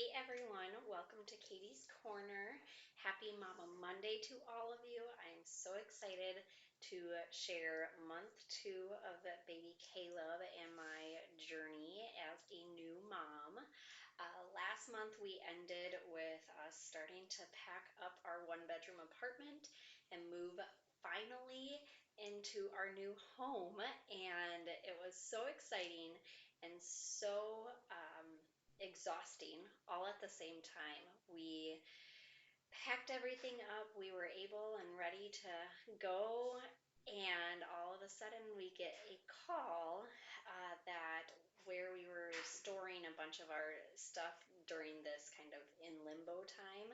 Hey everyone, welcome to Katie's Corner. Happy Mama Monday to all of you. I'm so excited to share month 2 of baby Caleb and my journey as a new mom. Last month we ended with us starting to pack up our one bedroom apartment and move finally into our new home, and it was so exciting and so exhausting all at the same time. We packed everything up, we were able and ready to go, and all of a sudden we get a call that where we were storing a bunch of our stuff during this kind of in limbo time,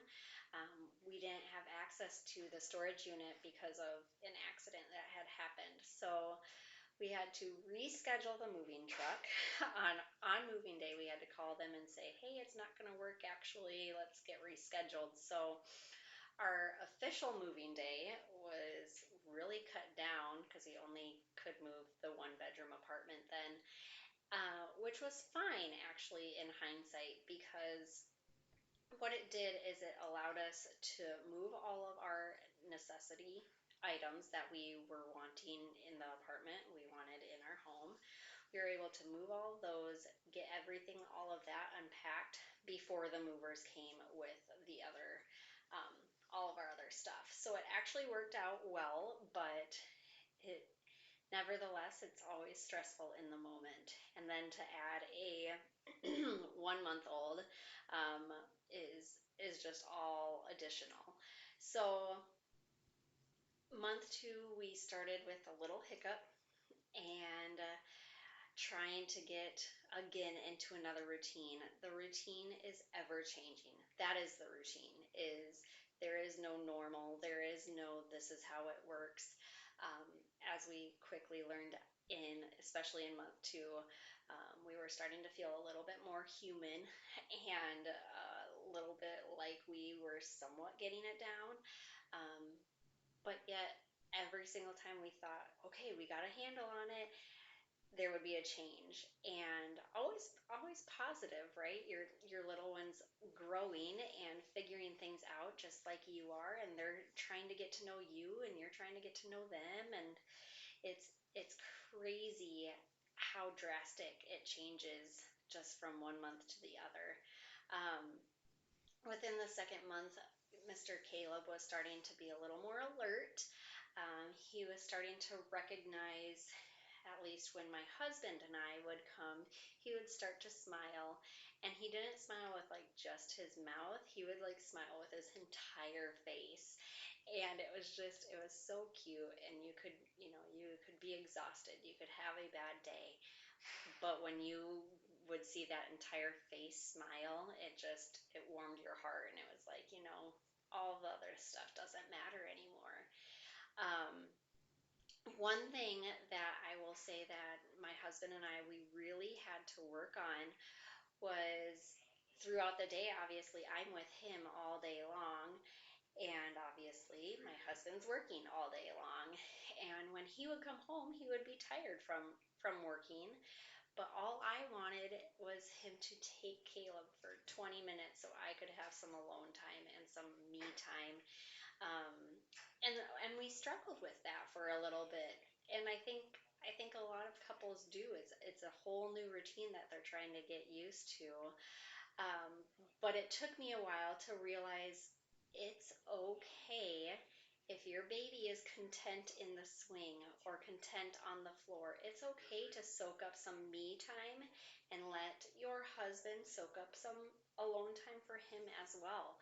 we didn't have access to the storage unit because of an accident that had happened. So we had to reschedule the moving truck. On moving day, we had to call them and say, hey, it's not going to work actually, let's get rescheduled. So our official moving day was really cut down because he only could move the one bedroom apartment then, which was fine actually in hindsight, because what it did is it allowed us to move all of our necessity items that we were wanting in the apartment, we wanted in our home. We were able to move all of those, get everything, all of that unpacked before the movers came with the other, all of our other stuff. So it actually worked out well, but it nevertheless, it's always stressful in the moment. And then to add a 1 month old um, is just all additional. So month 2, we started with a little hiccup and trying to get again into another routine. The routine is ever changing. That is the routine. Is there is no normal. There is no this is how it works. Um, as we quickly learned in, especially in month 2, we were starting to feel a little bit more human and a little bit like we were somewhat getting it down. But yet every single time we thought, okay, we got a handle on it, there would be a change, and always positive, right? Your little one's growing and figuring things out just like you are, and they're trying to get to know you and you're trying to get to know them, and it's crazy how drastic it changes just from 1 month to the other. Within the second month, Mr. Caleb was starting to be a little more alert. He was starting to recognize, at least when my husband and I would come, he would start to smile. And he didn't smile with like just his mouth, he would like smile with his entire face. And it was so cute. And you could be exhausted, you could have a bad day. But when you would see that entire face smile, it warmed your heart. And it was like, all the other stuff doesn't matter anymore. Um, One thing that I will say that my husband and we really had to work on was throughout the day. Obviously, I'm with him all day long, and obviously, my husband's working all day long. And when he would come home, he would be tired from working. But all I wanted was him to take Caleb for 20 minutes so I could have some alone time and some me time. Um, and we struggled with that for a little bit. And I think a lot of couples do. It's a whole new routine that they're trying to get used to. But it took me a while to realize it's okay if your baby is content in the swing or content on the floor. It's okay to soak up some me time and let your husband soak up some alone time for him as well.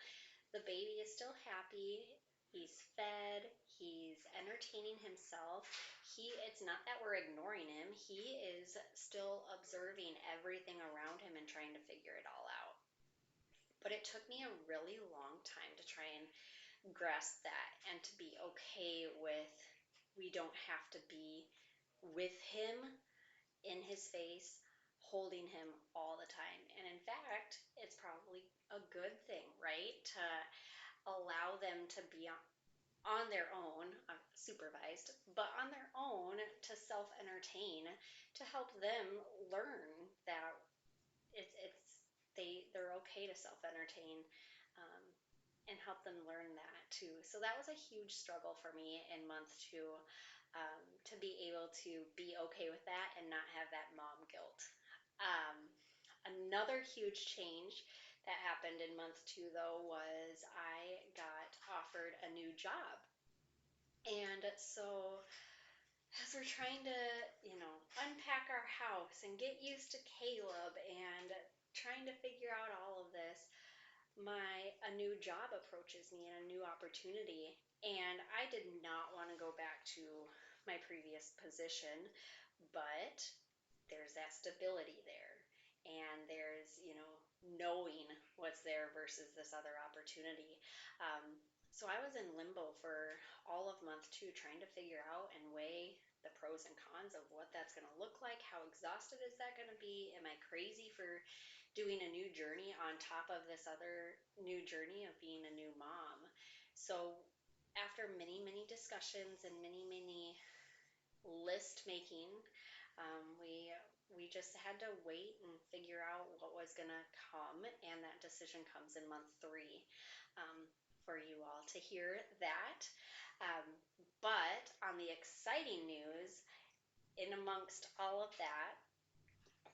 The baby is still happy. He's fed. He's entertaining himself. It's not that we're ignoring him. He is still observing everything around him and trying to figure it all out. But it took me a really long time to try and grasp that and to be okay with we don't have to be with him in his face, holding him all the time. And in fact, it's probably a good thing, right? To allow them to be on their own, supervised, but on their own to self entertain, to help them learn that it's they're okay to self-entertain, um, and help them learn that too. So that was a huge struggle for me in month two, to be able to be okay with that and not have that mom guilt. Um, Another huge change that happened in month two, though, was I got offered a new job. And so, as we're trying to, unpack our house and get used to Caleb and trying to figure out all of this, a new job approaches me and a new opportunity. And I did not want to go back to my previous position, but there's that stability there. And there's, knowing what's there versus this other opportunity. So I was in limbo for all of month two, trying to figure out and weigh the pros and cons of what that's going to look like. How exhausted is that going to be? Am I crazy for doing a new journey on top of this other new journey of being a new mom? So after many, many discussions and many, many list making, we just had to wait and figure out what was going to come, and that decision comes in month three, um, for you all to hear that. Um, but on the exciting news, in amongst all of that,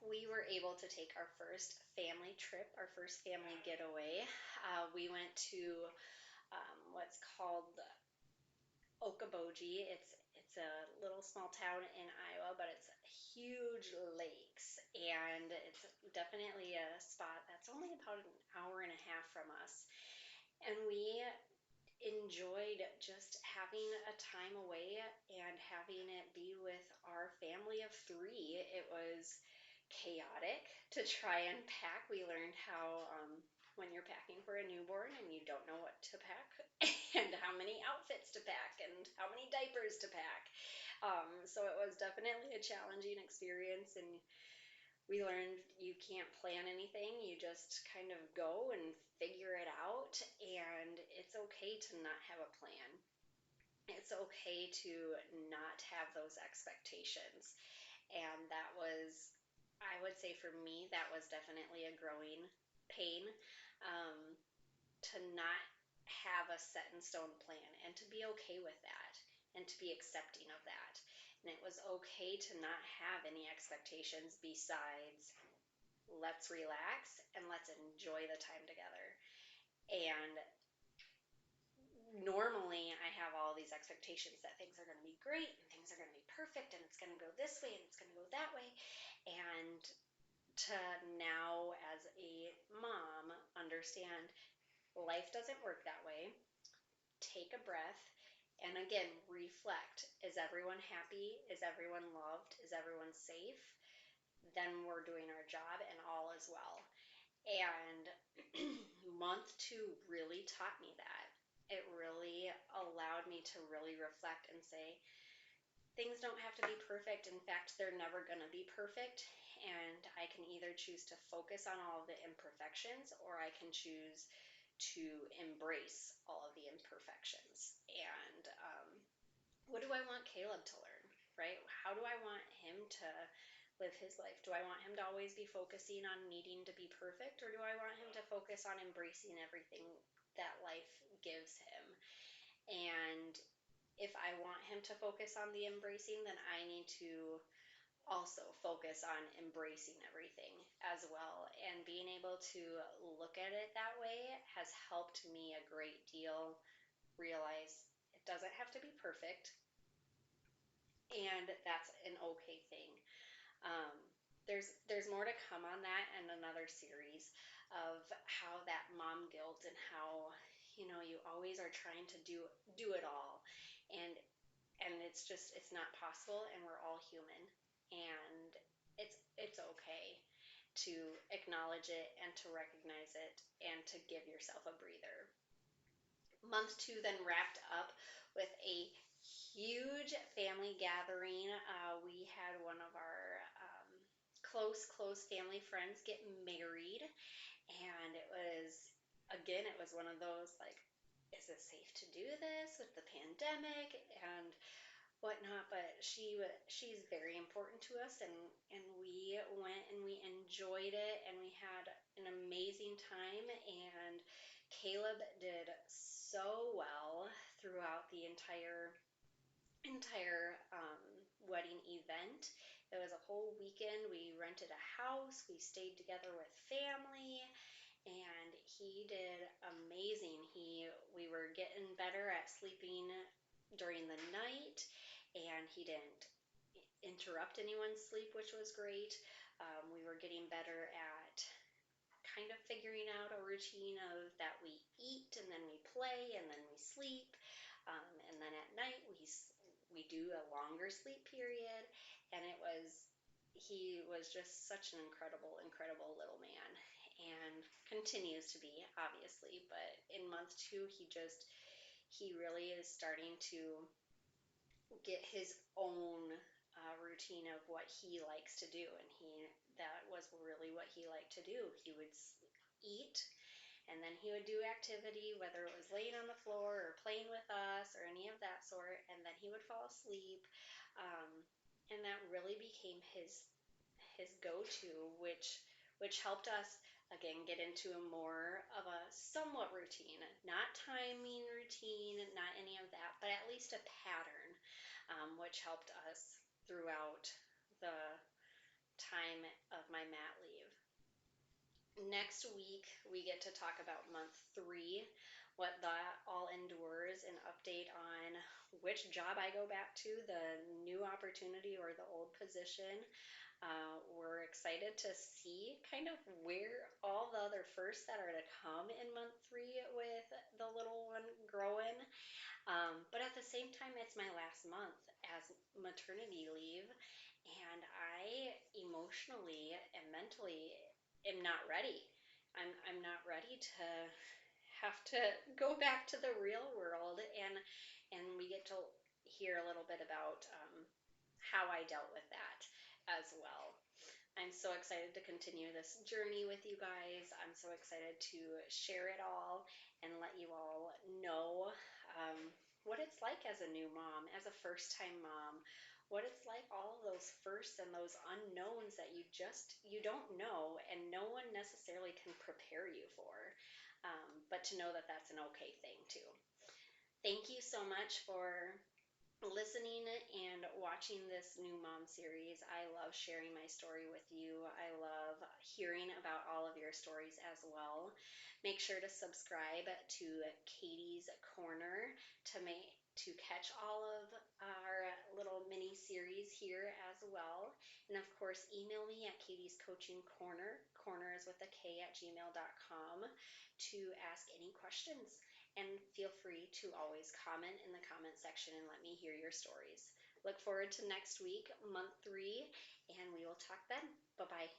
we were able to take our first family trip, our first family getaway. We went to what's called Okoboji. It's a little small town in Iowa, but it's huge lakes, and it's definitely a spot that's only about an hour and a half from us. And we enjoyed just having a time away and having it be with our family of three. It was chaotic to try and pack. We learned how, when you're packing for a newborn and you don't know what to pack, and how many outfits to pack, and how many diapers to pack. So it was definitely a challenging experience, and we learned you can't plan anything. You just kind of go and figure it out, and it's okay to not have a plan. It's okay to not have those expectations. And that was, I would say for me, that was definitely a growing pain, um, to not have a set in stone plan and to be okay with that and to be accepting of that. And it was okay to not have any expectations besides let's relax and let's enjoy the time together. And normally I have all these expectations that things are going to be great and things are going to be perfect and it's going to go this way and it's going to go that way. And to now, as a mom, understand life doesn't work that way. Take a breath and again, reflect. Is everyone happy? Is everyone loved? Is everyone safe? Then we're doing our job and all is well. And month two really taught me that. It really allowed me to really reflect and say, things don't have to be perfect. In fact, they're never going to be perfect. And I can either choose to focus on all of the imperfections, or I can choose to embrace all of the imperfections. And what do I want Caleb to learn, right? How do I want him to live his life? Do I want him to always be focusing on needing to be perfect, or do I want him to focus on embracing everything that life gives him? And if I want him to focus on the embracing, then I need to also focus on embracing everything as well. And being able to look at it that way has helped me a great deal realize it doesn't have to be perfect, and that's an okay thing. Um, there's more to come on that in another series of how that mom guilt and how you always are trying to do it all, and it's not possible, and we're all human, and it's okay to acknowledge it and to recognize it and to give yourself a breather. Month two then wrapped up with a huge family gathering. We had one of our close family friends get married, and it was one of those like, is it safe to do this with the pandemic and whatnot? But she's very important to us, and we went and we enjoyed it, and we had an amazing amazing time, and Caleb did so well throughout the entire wedding event. It was a whole weekend. We rented a house. We stayed together with family, and he did amazing. We were getting better at sleeping during the night, and he didn't interrupt anyone's sleep, which was great. We were getting better at kind of figuring out a routine of that we eat and then we play and then we sleep, and then at night we do a longer sleep period, and he was just such an incredible little man, and continues to be, obviously. But in month two, he really is starting to get his own routine of what he likes to do, and he that was really what he liked to do. He would eat, and then he would do activity, whether it was laying on the floor or playing with us or any of that sort, and then he would fall asleep. um, and that really became his go-to, which helped us again get into a more of a somewhat routine, not timing routine, not any of that, but at least a pattern, which helped us throughout the time of my mat leave. Next week, we get to talk about month three, what that all endures, an update on which job I go back to, the new opportunity or the old position. We're excited to see kind of where all the other firsts that are to come in month three with the little one growing. But at the same time, it's my last month as maternity leave, and I emotionally and mentally am not ready. I'm not ready to have to go back to the real world, and we get to hear a little bit about how I dealt with that as well. I'm so excited to continue this journey with you guys. I'm so excited to share it all and let you all know what it's like as a new mom, as a first time mom, what it's like, all of those firsts and those unknowns that you don't know, and no one necessarily can prepare you for. But to know that that's an okay thing too. Thank you so much for listening and watching this new mom series. I love sharing my story with you. I love hearing about all of your stories as well. Make sure to subscribe to Katie's Corner to catch all of our little mini series here as well. And of course, email me at Katie's Coaching Corner. Corner is with a K at gmail.com to ask any questions. And feel free to always comment in the comment section and let me hear your stories. Look forward to next week, month three, and we will talk then. Bye-bye.